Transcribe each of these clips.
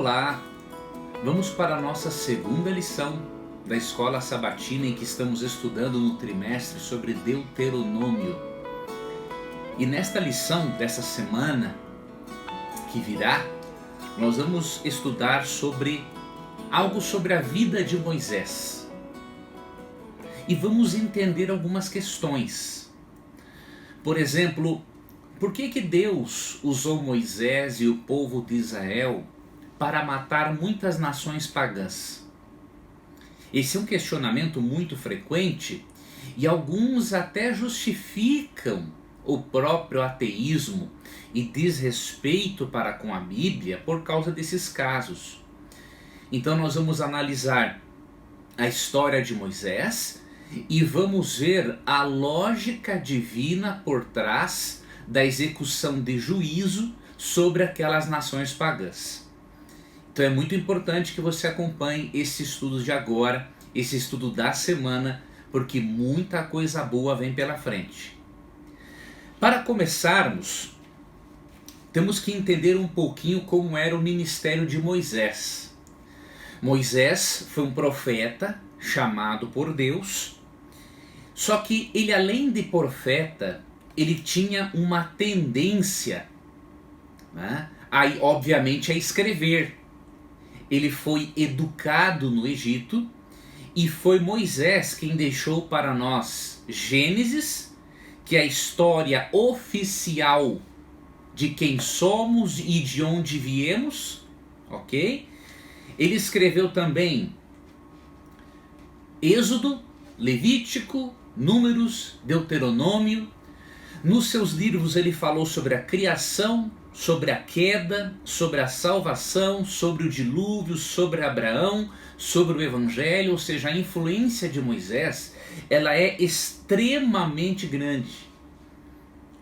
Olá, vamos para a nossa segunda lição da Escola Sabatina em que estamos estudando no trimestre sobre Deuteronômio. E nesta lição dessa semana que virá, nós vamos estudar sobre algo sobre a vida de Moisés. E vamos entender algumas questões. Por exemplo, por que Deus usou Moisés e o povo de Israel para matar muitas nações pagãs? Esse é um questionamento muito frequente e alguns até justificam o próprio ateísmo e desrespeito para com a Bíblia por causa desses casos. Então nós vamos analisar a história de Moisés e vamos ver a lógica divina por trás da execução de juízo sobre aquelas nações pagãs. Então é muito importante que você acompanhe esse estudo de agora, esse estudo da semana, porque muita coisa boa vem pela frente. Para começarmos, temos que entender um pouquinho como era o ministério de Moisés. Moisés foi um profeta chamado por Deus, só que ele, além de profeta, ele tinha uma tendência, obviamente, a escrever. Ele foi educado no Egito e foi Moisés quem deixou para nós Gênesis, que é a história oficial de quem somos e de onde viemos, ok? Ele escreveu também Êxodo, Levítico, Números, Deuteronômio. Nos seus livros ele falou sobre a criação, sobre a queda, sobre a salvação, sobre o dilúvio, sobre Abraão, sobre o Evangelho, ou seja, a influência de Moisés, ela é extremamente grande.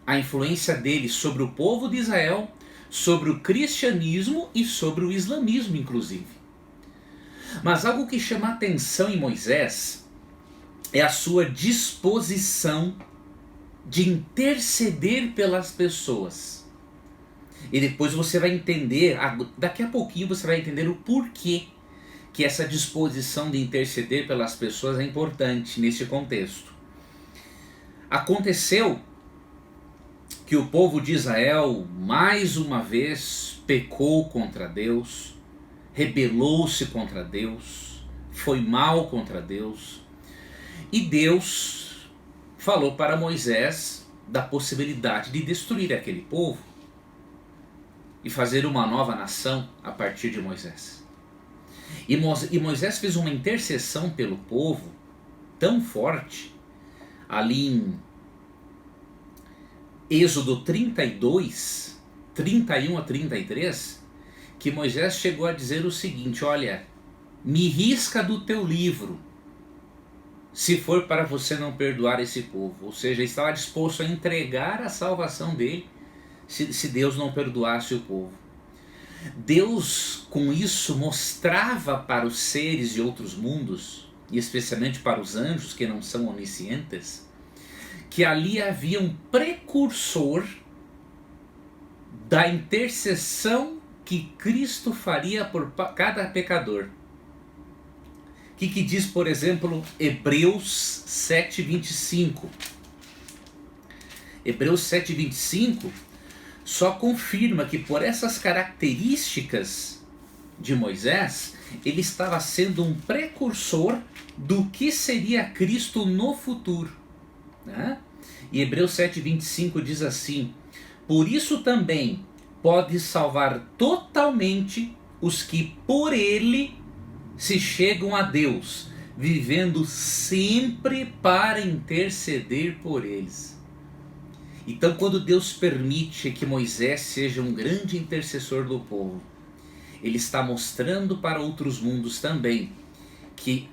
A influência dele sobre o povo de Israel, sobre o cristianismo e sobre o islamismo, inclusive. Mas algo que chama a atenção em Moisés é a sua disposição de interceder pelas pessoas. E depois você vai entender, daqui a pouquinho você vai entender o porquê que essa disposição de interceder pelas pessoas é importante nesse contexto. Aconteceu que o povo de Israel mais uma vez pecou contra Deus, rebelou-se contra Deus, foi mal contra Deus, e Deus falou para Moisés da possibilidade de destruir aquele povo e fazer uma nova nação a partir de Moisés. E Moisés fez uma intercessão pelo povo tão forte, ali em Êxodo 32, 31 a 33, que Moisés chegou a dizer o seguinte: olha, me risca do teu livro, se for para você não perdoar esse povo. Ou seja, ele estava disposto a entregar a salvação dele se Deus não perdoasse o povo. Deus, com isso, mostrava para os seres de outros mundos, e especialmente para os anjos que não são oniscientes, que ali havia um precursor da intercessão que Cristo faria por cada pecador. O que diz, por exemplo, Hebreus 7,25? Hebreus 7,25 só confirma que por essas características de Moisés, ele estava sendo um precursor do que seria Cristo no futuro. E Hebreus 7,25 diz assim: por isso também pode salvar totalmente os que por ele se chegam a Deus, vivendo sempre para interceder por eles. Então, quando Deus permite que Moisés seja um grande intercessor do povo, ele está mostrando para outros mundos também que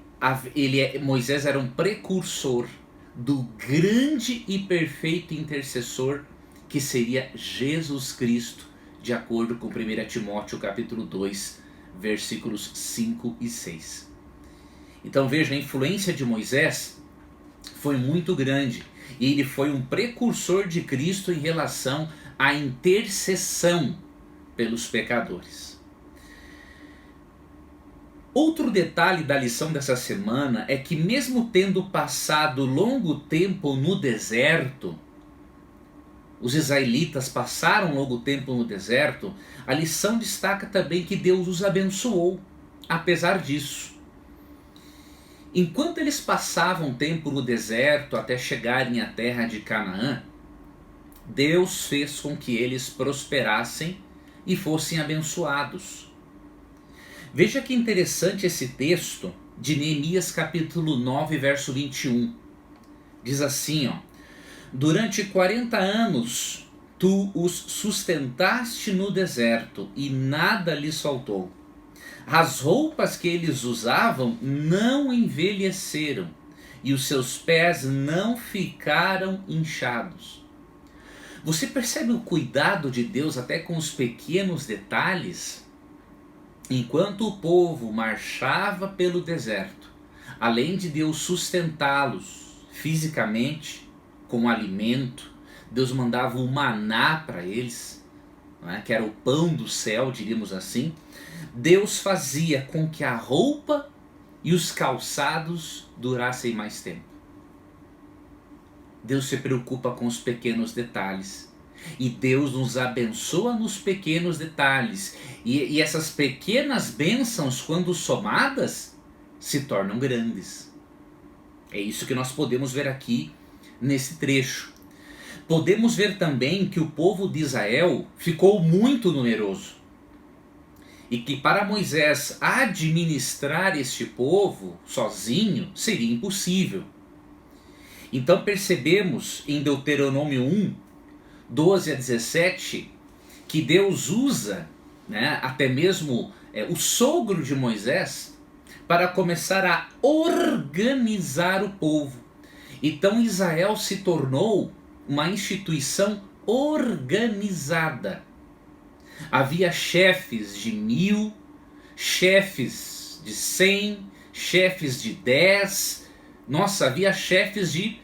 Moisés era um precursor do grande e perfeito intercessor que seria Jesus Cristo, de acordo com 1 Timóteo capítulo 2, versículos 5 e 6. Então veja, a influência de Moisés foi muito grande e ele foi um precursor de Cristo em relação à intercessão pelos pecadores. Outro detalhe da lição dessa semana é que, mesmo tendo passado longo tempo no deserto, os israelitas passaram longo tempo no deserto, a lição destaca também que Deus os abençoou, apesar disso. Enquanto eles passavam tempo no deserto até chegarem à terra de Canaã, Deus fez com que eles prosperassem e fossem abençoados. Veja que interessante esse texto de Neemias capítulo 9, verso 21. Diz assim, ó: durante 40 anos tu os sustentaste no deserto e nada lhes faltou. As roupas que eles usavam não envelheceram e os seus pés não ficaram inchados. Você percebe o cuidado de Deus até com os pequenos detalhes? Enquanto o povo marchava pelo deserto, além de Deus sustentá-los fisicamente, com alimento, Deus mandava o maná para eles, né, que era o pão do céu, diríamos assim. Deus fazia com que a roupa e os calçados durassem mais tempo. Deus se preocupa com os pequenos detalhes. E Deus nos abençoa nos pequenos detalhes. E essas pequenas bênçãos, quando somadas, se tornam grandes. É isso que nós podemos ver aqui nesse trecho. Podemos ver também que o povo de Israel ficou muito numeroso. E que para Moisés administrar este povo sozinho seria impossível. Então percebemos em Deuteronômio 1, 12 a 17, que Deus usa, né, até mesmo o sogro de Moisés para começar a organizar o povo. Então Israel se tornou uma instituição organizada. Havia chefes de 1000, chefes de 100, chefes de 10. Nossa, havia chefes de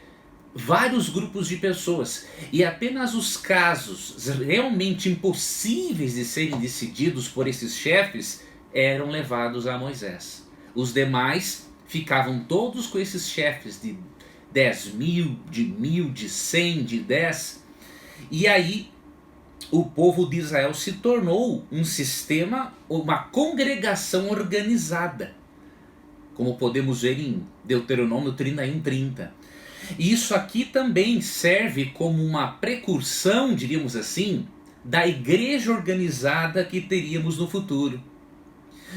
vários grupos de pessoas. E apenas os casos realmente impossíveis de serem decididos por esses chefes eram levados a Moisés. Os demais ficavam todos com esses chefes de 10.000, de 1.000, de 100, de 10. E aí o povo de Israel se tornou um sistema, uma congregação organizada, como podemos ver em Deuteronômio 31:30. E isso aqui também serve como uma precursão, diríamos assim, da igreja organizada que teríamos no futuro.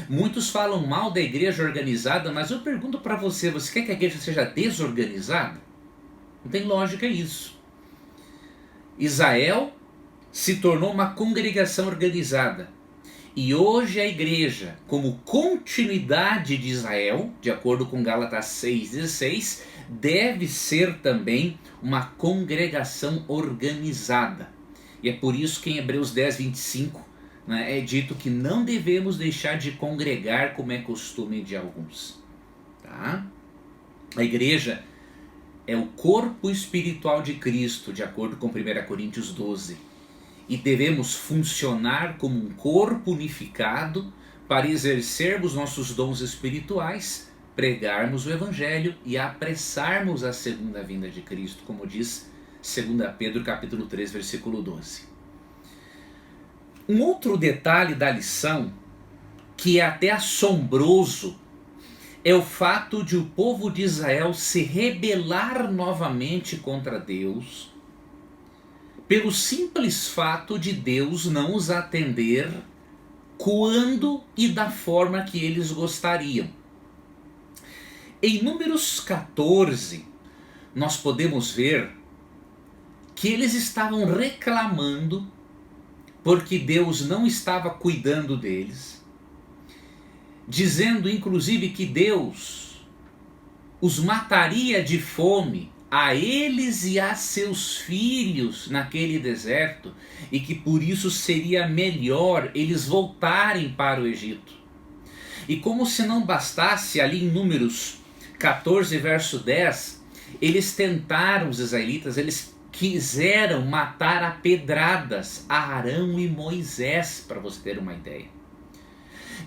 Muitos falam mal da igreja organizada, mas eu pergunto para você, você quer que a igreja seja desorganizada? Não tem lógica isso. Israel se tornou uma congregação organizada. E hoje a igreja, como continuidade de Israel, de acordo com Gálatas 6,16, deve ser também uma congregação organizada. E é por isso que em Hebreus 10:25, né, é dito que não devemos deixar de congregar como é costume de alguns. Tá? A igreja é o corpo espiritual de Cristo, de acordo com 1 Coríntios 12. E devemos funcionar como um corpo unificado para exercermos nossos dons espirituais, pregarmos o Evangelho e apressarmos a segunda vinda de Cristo, como diz 2 Pedro capítulo 3, versículo 12. Um outro detalhe da lição, que é até assombroso, é o fato de o povo de Israel se rebelar novamente contra Deus, pelo simples fato de Deus não os atender quando e da forma que eles gostariam. Em Números 14, nós podemos ver que eles estavam reclamando porque Deus não estava cuidando deles, dizendo inclusive que Deus os mataria de fome, a eles e a seus filhos naquele deserto, e que por isso seria melhor eles voltarem para o Egito. E como se não bastasse, ali em Números 14, verso 10, eles tentaram, os israelitas, eles quiseram matar a pedradas Arão e Moisés, para você ter uma ideia.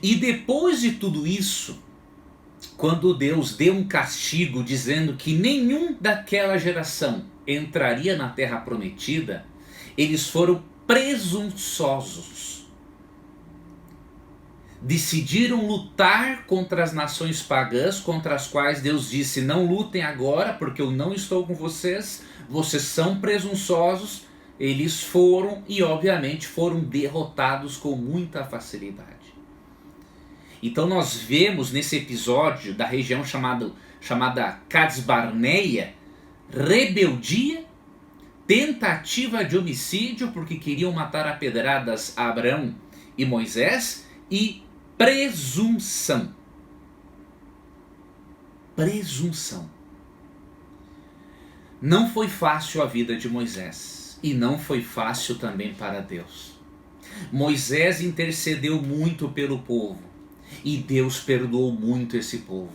E depois de tudo isso, quando Deus deu um castigo dizendo que nenhum daquela geração entraria na terra prometida, eles foram presunçosos. Decidiram lutar contra as nações pagãs, contra as quais Deus disse: não lutem agora, porque eu não estou com vocês, vocês são presunçosos. Eles foram e obviamente foram derrotados com muita facilidade. Então nós vemos nesse episódio da região chamada Cades Barneia, rebeldia, tentativa de homicídio, porque queriam matar a pedradas a Abraão e Moisés, e presunção. Presunção. Não foi fácil a vida de Moisés, e não foi fácil também para Deus. Moisés intercedeu muito pelo povo, e Deus perdoou muito esse povo.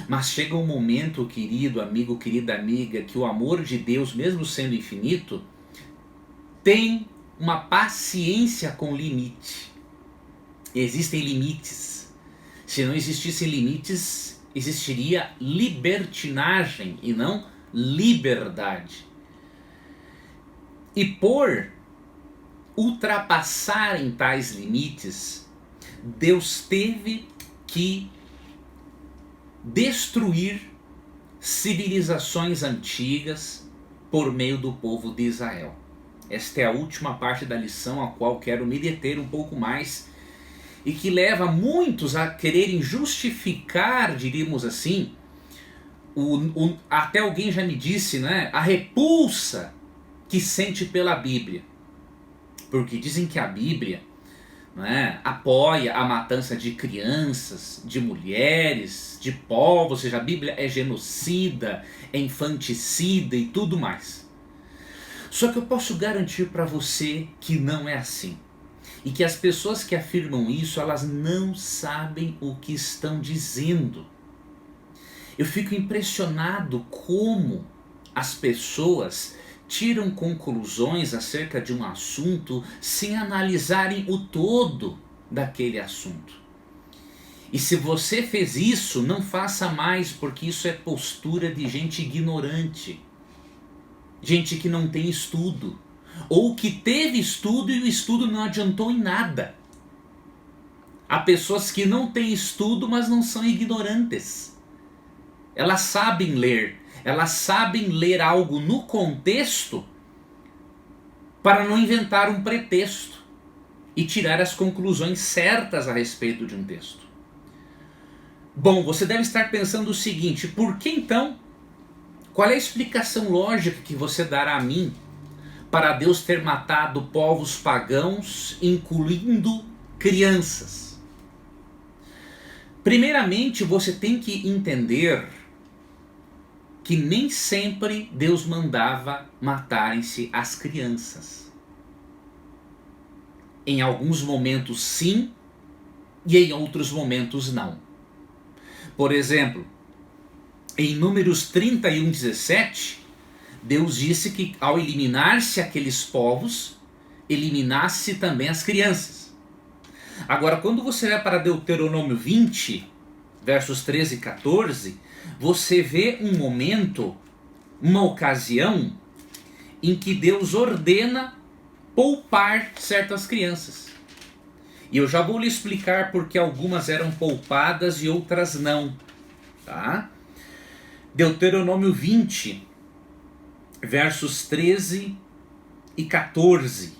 Mas chega um momento, querido amigo, querida amiga, que o amor de Deus, mesmo sendo infinito, tem uma paciência com limite. Existem limites. Se não existissem limites, existiria libertinagem e não liberdade. E por ultrapassarem tais limites, Deus teve que destruir civilizações antigas por meio do povo de Israel. Esta é a última parte da lição a qual quero me deter um pouco mais, e que leva muitos a quererem justificar, diríamos assim, até alguém já me disse, né, a repulsa que sente pela Bíblia. Porque dizem que a Bíblia, né, apoia a matança de crianças, de mulheres, de povos, ou seja, a Bíblia é genocida, é infanticida e tudo mais. Só que eu posso garantir para você que não é assim. E que as pessoas que afirmam isso, elas não sabem o que estão dizendo. Eu fico impressionado como as pessoas tiram conclusões acerca de um assunto sem analisarem o todo daquele assunto. E se você fez isso, não faça mais, porque isso é postura de gente ignorante. Gente que não tem estudo. Ou que teve estudo e o estudo não adiantou em nada. Há pessoas que não têm estudo, mas não são ignorantes. Elas sabem ler. Elas sabem ler algo no contexto para não inventar um pretexto e tirar as conclusões certas a respeito de um texto. Bom, você deve estar pensando o seguinte: por que então? Qual é a explicação lógica que você dará a mim para Deus ter matado povos pagãos, incluindo crianças? Primeiramente, você tem que entender que nem sempre Deus mandava matarem-se as crianças. Em alguns momentos sim, e em outros momentos não. Por exemplo, em Números 31:17, Deus disse que ao eliminar-se aqueles povos, eliminasse também as crianças. Agora, quando você vai para Deuteronômio 20, versos 13 e 14, você vê um momento, uma ocasião, em que Deus ordena poupar certas crianças. E eu já vou lhe explicar porque algumas eram poupadas e outras não. Tá? Deuteronômio 20, versos 13 e 14.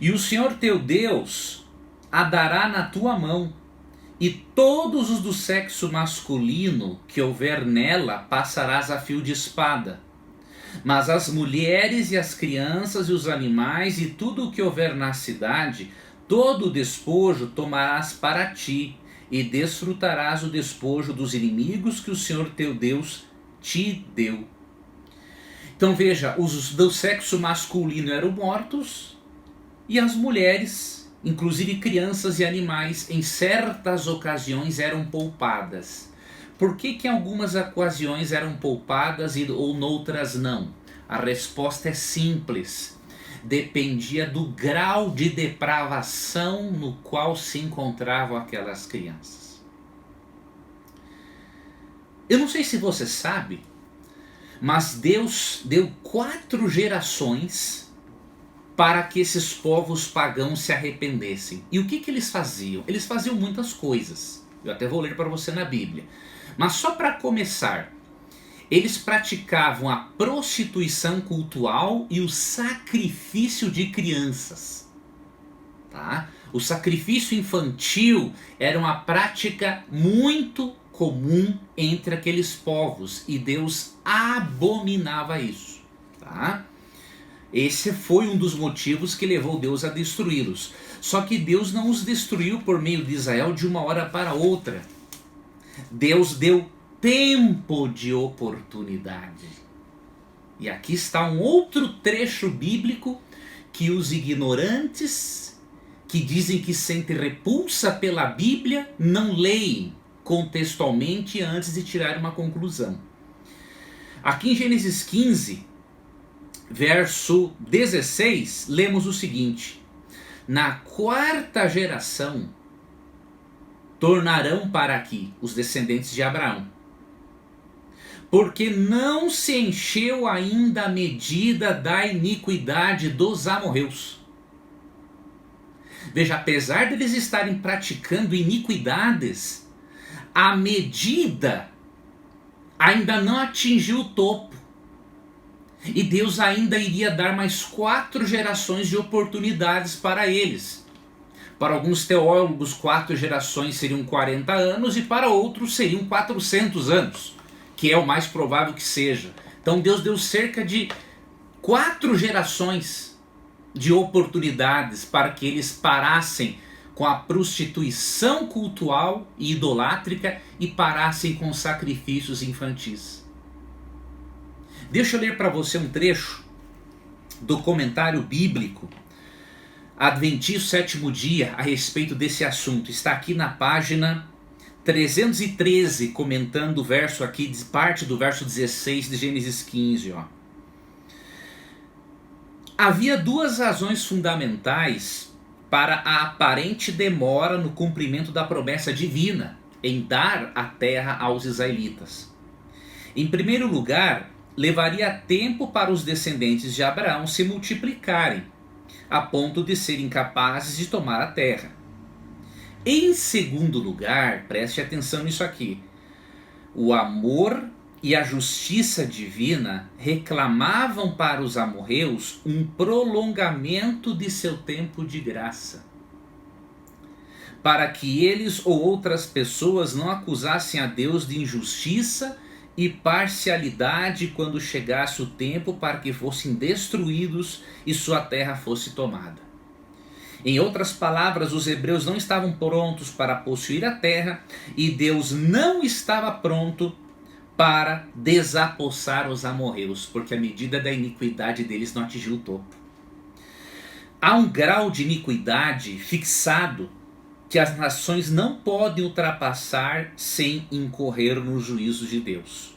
E o Senhor teu Deus a dará na tua mão, e todos os do sexo masculino que houver nela passarás a fio de espada. Mas as mulheres e as crianças e os animais e tudo o que houver na cidade, todo o despojo tomarás para ti, e desfrutarás o despojo dos inimigos que o Senhor teu Deus te deu. Então veja, os do sexo masculino eram mortos, e as mulheres, inclusive crianças e animais, em certas ocasiões eram poupadas. Por que em algumas ocasiões eram poupadas ou noutras não? A resposta é simples. dependia do grau de depravação no qual se encontravam aquelas crianças. Eu não sei se você sabe, mas Deus deu 4 gerações para que esses povos pagãos se arrependessem. E o que eles faziam? Eles faziam muitas coisas. Eu até vou ler para você na Bíblia. Mas só para começar, eles praticavam a prostituição cultural e o sacrifício de crianças. Tá? O sacrifício infantil era uma prática muito comum entre aqueles povos e Deus abominava isso. Tá? Esse foi um dos motivos que levou Deus a destruí-los. Só que Deus não os destruiu por meio de Israel de uma hora para outra. Deus deu tempo de oportunidade. E aqui está um outro trecho bíblico que os ignorantes, que dizem que sentem repulsa pela Bíblia, não leem contextualmente antes de tirar uma conclusão. Aqui em Gênesis 15, verso 16, lemos o seguinte: na 4ª geração tornarão para aqui os descendentes de Abraão, porque não se encheu ainda a medida da iniquidade dos amorreus. Veja, apesar de eles estarem praticando iniquidades, a medida ainda não atingiu o topo. E Deus ainda iria dar mais 4 gerações de oportunidades para eles. Para alguns teólogos, 4 gerações seriam 40 anos e para outros seriam 400 anos, que é o mais provável que seja. Então Deus deu cerca de 4 gerações de oportunidades para que eles parassem com a prostituição cultural e idolátrica e parassem com sacrifícios infantis. Deixa eu ler para você um trecho do comentário bíblico Adventício Sétimo Dia a respeito desse assunto. Está aqui na página 313, comentando o verso aqui, parte do verso 16 de Gênesis 15. Ó. Havia 2 razões fundamentais para a aparente demora no cumprimento da promessa divina em dar a terra aos israelitas. Em primeiro lugar, levaria tempo para os descendentes de Abraão se multiplicarem, a ponto de serem capazes de tomar a terra. Em segundo lugar, preste atenção nisso aqui, o amor e a justiça divina reclamavam para os amorreus um prolongamento de seu tempo de graça, para que eles ou outras pessoas não acusassem a Deus de injustiça e parcialidade quando chegasse o tempo para que fossem destruídos e sua terra fosse tomada. Em outras palavras, os hebreus não estavam prontos para possuir a terra e Deus não estava pronto para desapossar os amorreus, porque a medida da iniquidade deles não atingiu o topo. Há um grau de iniquidade fixado que as nações não podem ultrapassar sem incorrer no juízo de Deus.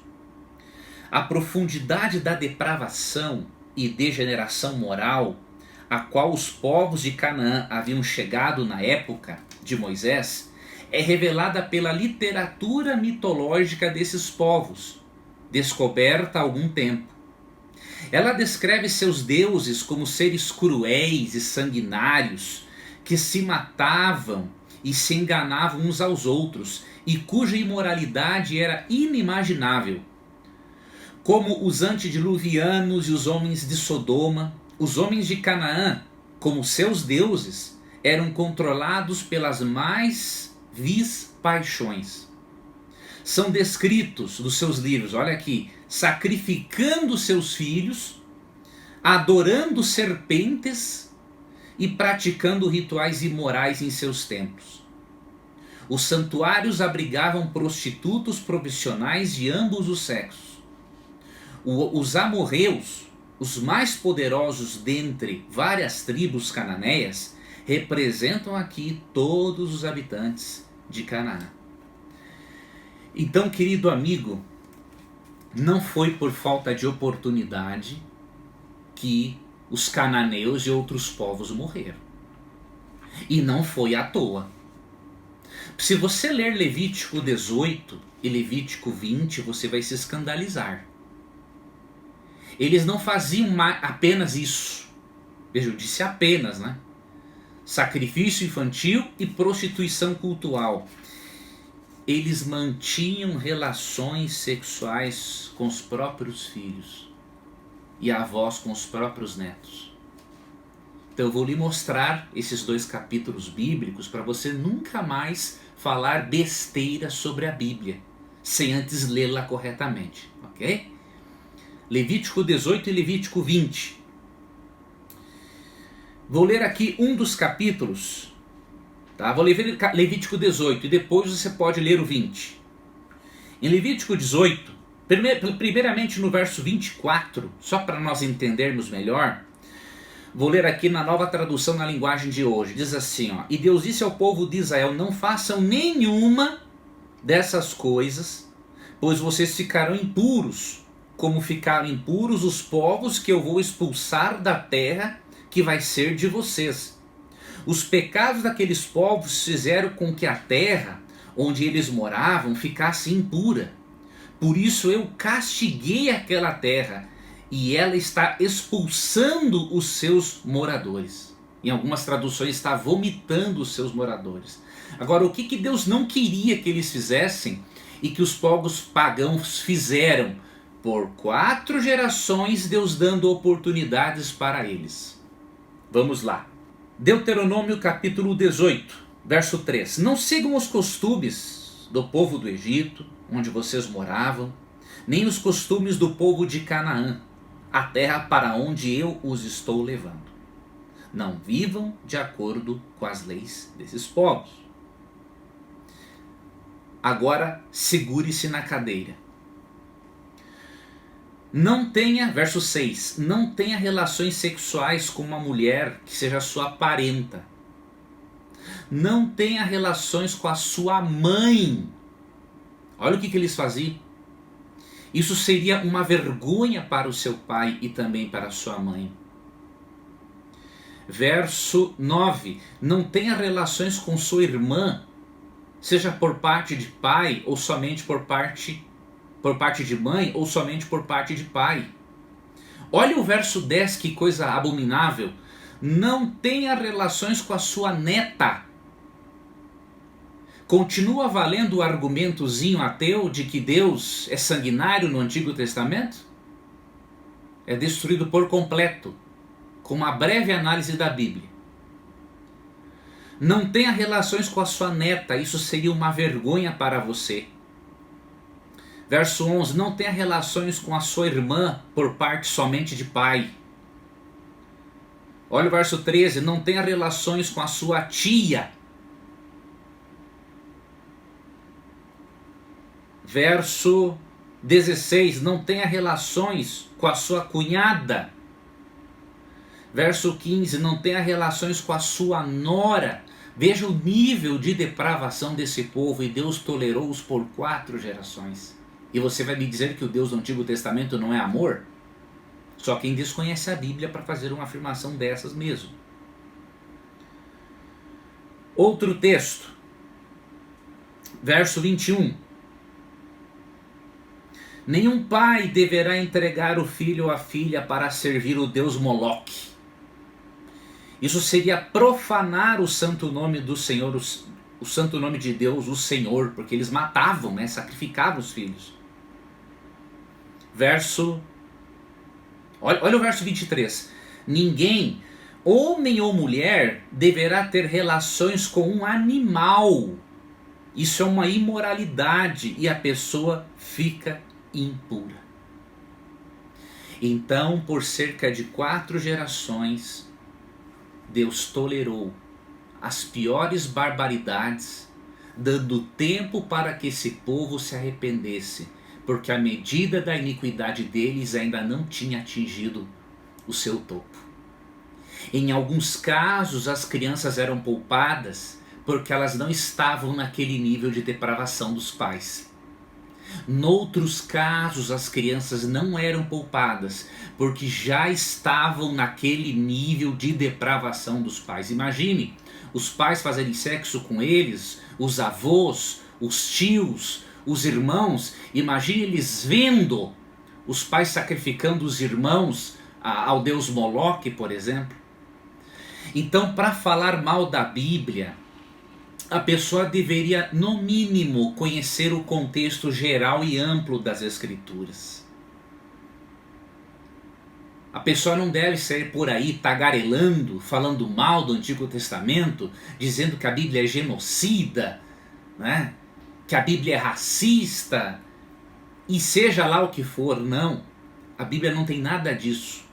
A profundidade da depravação e degeneração moral a qual os povos de Canaã haviam chegado na época de Moisés é revelada pela literatura mitológica desses povos, descoberta há algum tempo. Ela descreve seus deuses como seres cruéis e sanguinários que se matavam e se enganavam uns aos outros e cuja imoralidade era inimaginável. Como os antediluvianos e os homens de Sodoma, os homens de Canaã, como seus deuses, eram controlados pelas mais vis paixões. São descritos nos seus livros, olha aqui, sacrificando seus filhos, adorando serpentes e praticando rituais imorais em seus templos. Os santuários abrigavam prostitutos profissionais de ambos os sexos. Os amorreus, os mais poderosos dentre várias tribos cananeias, representam aqui todos os habitantes de Canaã. Então, querido amigo, não foi por falta de oportunidade que os cananeus e outros povos morreram. E não foi à toa. Se você ler Levítico 18 e Levítico 20, você vai se escandalizar. Eles não faziam apenas isso. Veja, eu disse apenas, né? Sacrifício infantil e prostituição cultural. Eles mantinham relações sexuais com os próprios filhos e avós com os próprios netos. Então eu vou lhe mostrar esses 2 capítulos bíblicos para você nunca mais falar besteira sobre a Bíblia, sem antes lê-la corretamente, ok? Levítico 18 e Levítico 20. Vou ler aqui um dos capítulos, tá? Vou ler Levítico 18 e depois você pode ler o 20. Em Levítico 18, primeiramente no verso 24, só para nós entendermos melhor, vou ler aqui na Nova Tradução na linguagem de hoje. Diz assim, ó: E Deus disse ao povo de Israel: não façam nenhuma dessas coisas, pois vocês ficarão impuros, como ficaram impuros os povos que eu vou expulsar da terra que vai ser de vocês. Os pecados daqueles povos fizeram com que a terra onde eles moravam ficasse impura. Por isso eu castiguei aquela terra, e ela está expulsando os seus moradores. Em algumas traduções está vomitando os seus moradores. Agora, o que Deus não queria que eles fizessem e que os povos pagãos fizeram? Por 4 gerações, Deus dando oportunidades para eles. Vamos lá. Deuteronômio capítulo 18, verso 3. Não sigam os costumes do povo do Egito, onde vocês moravam, nem os costumes do povo de Canaã, a terra para onde eu os estou levando. Não vivam de acordo com as leis desses povos. Agora segure-se na cadeira. Não tenha, verso 6, não tenha relações sexuais com uma mulher que seja sua parenta. Não tenha relações com a sua mãe. Olha o que eles faziam. Isso seria uma vergonha para o seu pai e também para a sua mãe. Verso 9, não tenha relações com sua irmã, seja por parte de pai ou somente por parte de mãe ou somente por parte de pai. Olha o verso 10, que coisa abominável. Não tenha relações com a sua neta. Continua valendo o argumentozinho ateu de que Deus é sanguinário no Antigo Testamento? É destruído por completo, com uma breve análise da Bíblia. Não tenha relações com a sua neta, isso seria uma vergonha para você. Verso 11, não tenha relações com a sua irmã por parte somente de pai. Olha o verso 13, não tenha relações com a sua tia. Verso 16, não tenha relações com a sua cunhada. Verso 15, não tenha relações com a sua nora. Veja o nível de depravação desse povo, e Deus tolerou-os por 4 gerações. E você vai me dizer que o Deus do Antigo Testamento não é amor? Só quem desconhece a Bíblia para fazer uma afirmação dessas mesmo. Outro texto, verso 21. Nenhum pai deverá entregar o filho ou a filha para servir o deus Moloque. Isso seria profanar o santo nome do Senhor, o santo nome de Deus, o Senhor, porque eles matavam, sacrificavam os filhos. Olha o verso 23. Ninguém, homem ou mulher, deverá ter relações com um animal. Isso é uma imoralidade e a pessoa fica impura. Então, por cerca de 4 gerações, Deus tolerou as piores barbaridades, dando tempo para que esse povo se arrependesse, porque a medida da iniquidade deles ainda não tinha atingido o seu topo. Em alguns casos, as crianças eram poupadas porque elas não estavam naquele nível de depravação dos pais. Noutros casos, as crianças não eram poupadas, porque já estavam naquele nível de depravação dos pais. Imagine os pais fazerem sexo com eles, os avós, os tios, os irmãos. Imagine eles vendo os pais sacrificando os irmãos ao deus Moloque, por exemplo. Então, para falar mal da Bíblia, a pessoa deveria, no mínimo, conhecer o contexto geral e amplo das Escrituras. A pessoa não deve sair por aí tagarelando, falando mal do Antigo Testamento, dizendo que a Bíblia é genocida, né? Que a Bíblia é racista, e seja lá o que for. Não, a Bíblia não tem nada disso.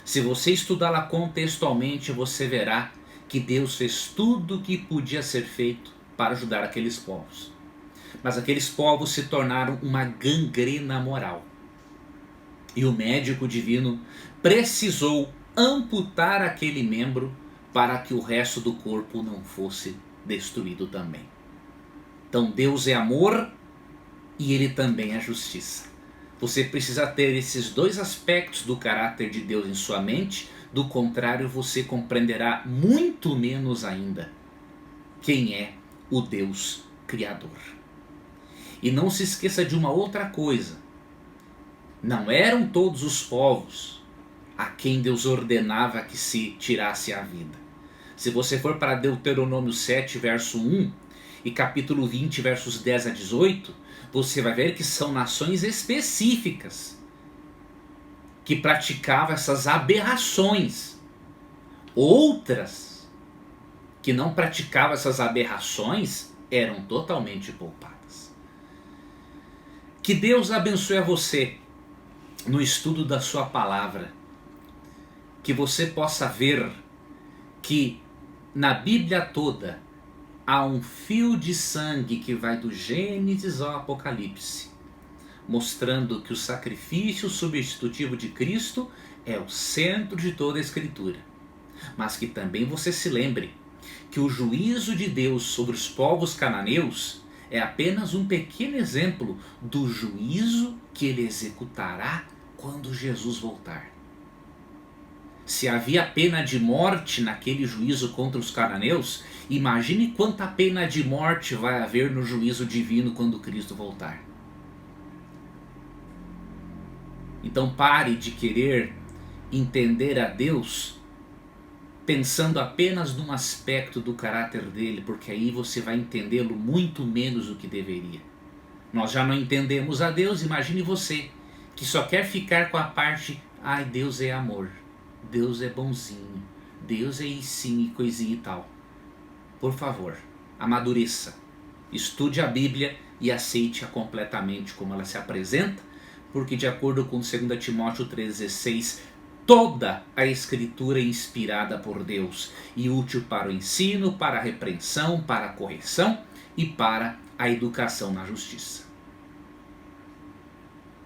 Se você estudá-la contextualmente, você verá que Deus fez tudo o que podia ser feito para ajudar aqueles povos. Mas aqueles povos se tornaram uma gangrena moral. E o médico divino precisou amputar aquele membro para que o resto do corpo não fosse destruído também. Então Deus é amor e Ele também é justiça. Você precisa ter esses dois aspectos do caráter de Deus em sua mente. Do contrário, você compreenderá muito menos ainda quem é o Deus Criador. E não se esqueça de uma outra coisa. Não eram todos os povos a quem Deus ordenava que se tirasse a vida. Se você for para Deuteronômio 7, verso 1 e capítulo 20, versos 10 a 18, você vai ver que são nações específicas que praticavam essas aberrações. Outras que não praticavam essas aberrações eram totalmente poupadas. Que Deus abençoe a você no estudo da sua palavra. Que você possa ver que na Bíblia toda há um fio de sangue que vai do Gênesis ao Apocalipse, mostrando que o sacrifício substitutivo de Cristo é o centro de toda a Escritura. Mas que também você se lembre que o juízo de Deus sobre os povos cananeus é apenas um pequeno exemplo do juízo que Ele executará quando Jesus voltar. Se havia pena de morte naquele juízo contra os cananeus, imagine quanta pena de morte vai haver no juízo divino quando Cristo voltar. Então pare de querer entender a Deus pensando apenas num aspecto do caráter dele, porque aí você vai entendê-lo muito menos do que deveria. Nós já não entendemos a Deus, imagine você, que só quer ficar com a parte, ai, Deus é amor, Deus é bonzinho, Deus é sim e coisinha e tal. Por favor, amadureça, estude a Bíblia e aceite-a completamente como ela se apresenta, porque de acordo com 2 Timóteo 3,16, toda a Escritura é inspirada por Deus e útil para o ensino, para a repreensão, para a correção e para a educação na justiça.